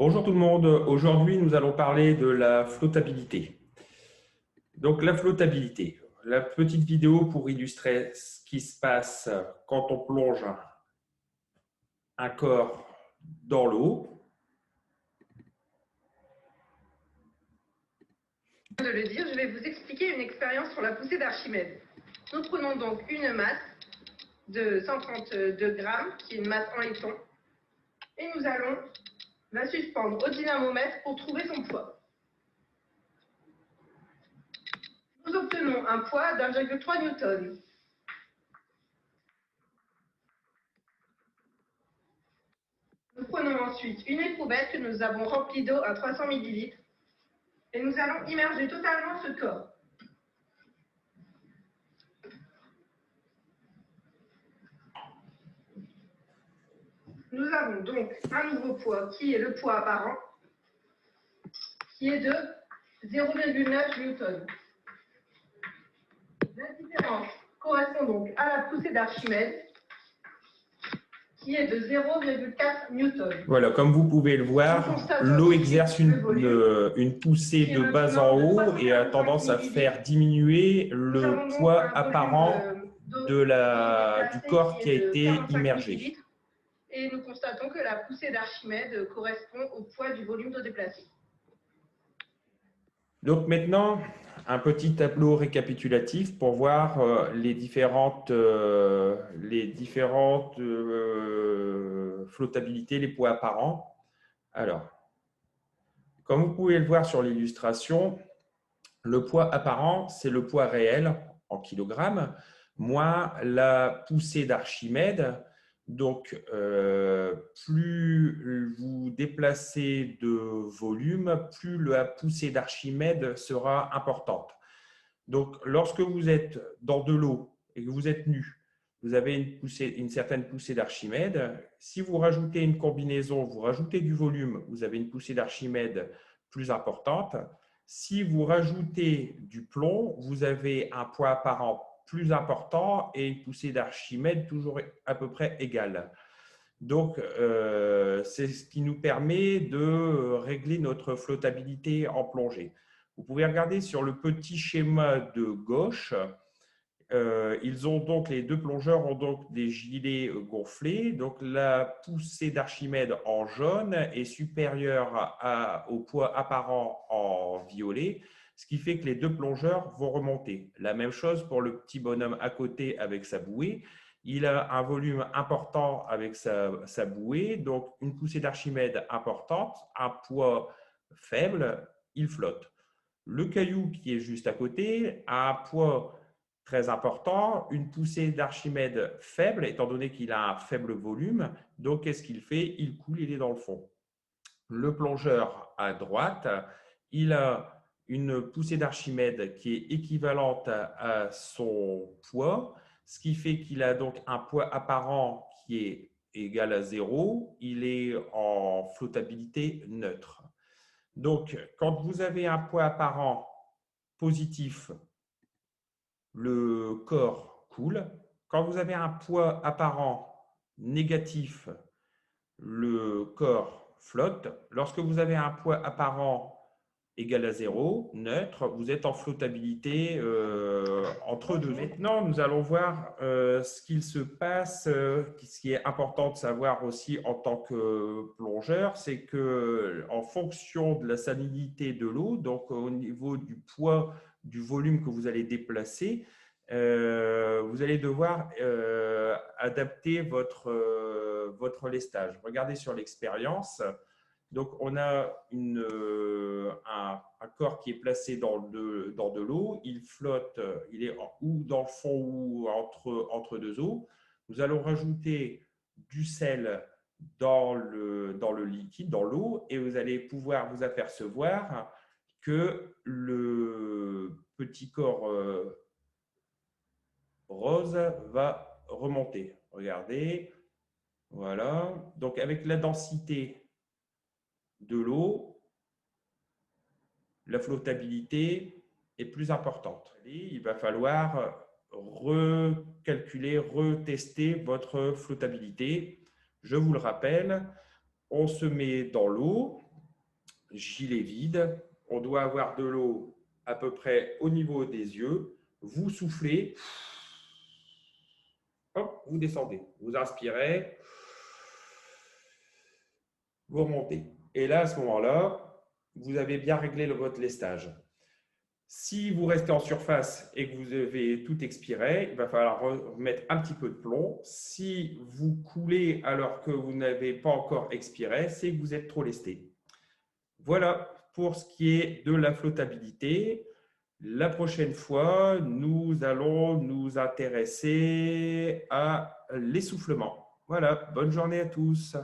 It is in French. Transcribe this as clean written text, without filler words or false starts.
Bonjour tout le monde, aujourd'hui nous allons parler de la flottabilité. Donc la flottabilité, la petite vidéo pour illustrer ce qui se passe quand on plonge un corps dans l'eau. De le dire, je vais vous expliquer une expérience sur la poussée d'Archimède. Nous prenons donc une masse de 132 grammes, qui est une masse en laiton, et nous allons la suspendre au dynamomètre pour trouver son poids. Nous obtenons un poids d'1,3 Newton. Nous prenons ensuite une éprouvette que nous avons remplie d'eau à 300 ml et nous allons immerger totalement ce corps. Nous avons donc un nouveau poids qui est le poids apparent, qui est de 0,9 Newton. La différence correspond donc à la poussée d'Archimède, qui est de 0,4 Newton. Voilà, comme vous pouvez le voir, l'eau exerce une poussée de bas en haut et a tendance à faire diminuer le poids apparent du corps qui a été immergé. Et nous constatons que la poussée d'Archimède correspond au poids du volume d'eau déplacée. Donc maintenant, un petit tableau récapitulatif pour voir les différentes flottabilités, les poids apparents. Alors, comme vous pouvez le voir sur l'illustration, le poids apparent, c'est le poids réel en kilogrammes, moins la poussée d'Archimède. Donc, plus vous déplacez de volume, plus la poussée d'Archimède sera importante. Donc, lorsque vous êtes dans de l'eau et que vous êtes nu, vous avez une certaine poussée d'Archimède. Si vous rajoutez une combinaison, vous rajoutez du volume, vous avez une poussée d'Archimède plus importante. Si vous rajoutez du plomb, vous avez un poids apparent plus important et une poussée d'Archimède toujours à peu près égale. Donc, c'est ce qui nous permet de régler notre flottabilité en plongée. Vous pouvez regarder sur le petit schéma de gauche. Les deux plongeurs ont donc des gilets gonflés. Donc, la poussée d'Archimède en jaune est supérieure au poids apparent en violet, ce qui fait que les deux plongeurs vont remonter. La même chose pour le petit bonhomme à côté avec sa bouée. Il a un volume important avec sa bouée, donc une poussée d'Archimède importante, un poids faible, il flotte. Le caillou qui est juste à côté a un poids très important, une poussée d'Archimède faible, étant donné qu'il a un faible volume. Donc, qu'est-ce qu'il fait? Il coule, il est dans le fond. Le plongeur à droite, il a une poussée d'Archimède qui est équivalente à son poids, ce qui fait qu'il a donc un poids apparent qui est égal à 0. Il est en flottabilité neutre. Donc, quand vous avez un poids apparent positif, le corps coule. Quand vous avez un poids apparent négatif, le corps flotte. Lorsque vous avez un poids apparent égal à 0, neutre, vous êtes en flottabilité entre deux. Maintenant, nous allons voir ce qu'il se passe. Ce qui est important de savoir aussi en tant que plongeur, c'est que en fonction de la salinité de l'eau, donc au niveau du poids, du volume que vous allez déplacer, vous allez devoir adapter votre lestage. Regardez sur l'expérience. Donc, on a un corps qui est placé dans de l'eau. Il flotte, il est ou dans le fond ou entre deux eaux. Nous allons rajouter du sel dans le liquide, dans l'eau, et vous allez pouvoir vous apercevoir que le petit corps rose va remonter. Regardez, voilà. Donc, avec la densité de l'eau, la flottabilité est plus importante. Il va falloir recalculer, retester votre flottabilité. Je vous le rappelle, on se met dans l'eau, gilet vide. On doit avoir de l'eau à peu près au niveau des yeux. Vous soufflez, hop, vous descendez. Vous inspirez, vous remontez. Et là, à ce moment-là, vous avez bien réglé votre lestage. Si vous restez en surface et que vous avez tout expiré, il va falloir remettre un petit peu de plomb. Si vous coulez alors que vous n'avez pas encore expiré, c'est que vous êtes trop lesté. Voilà pour ce qui est de la flottabilité. La prochaine fois, nous allons nous intéresser à l'essoufflement. Voilà, bonne journée à tous.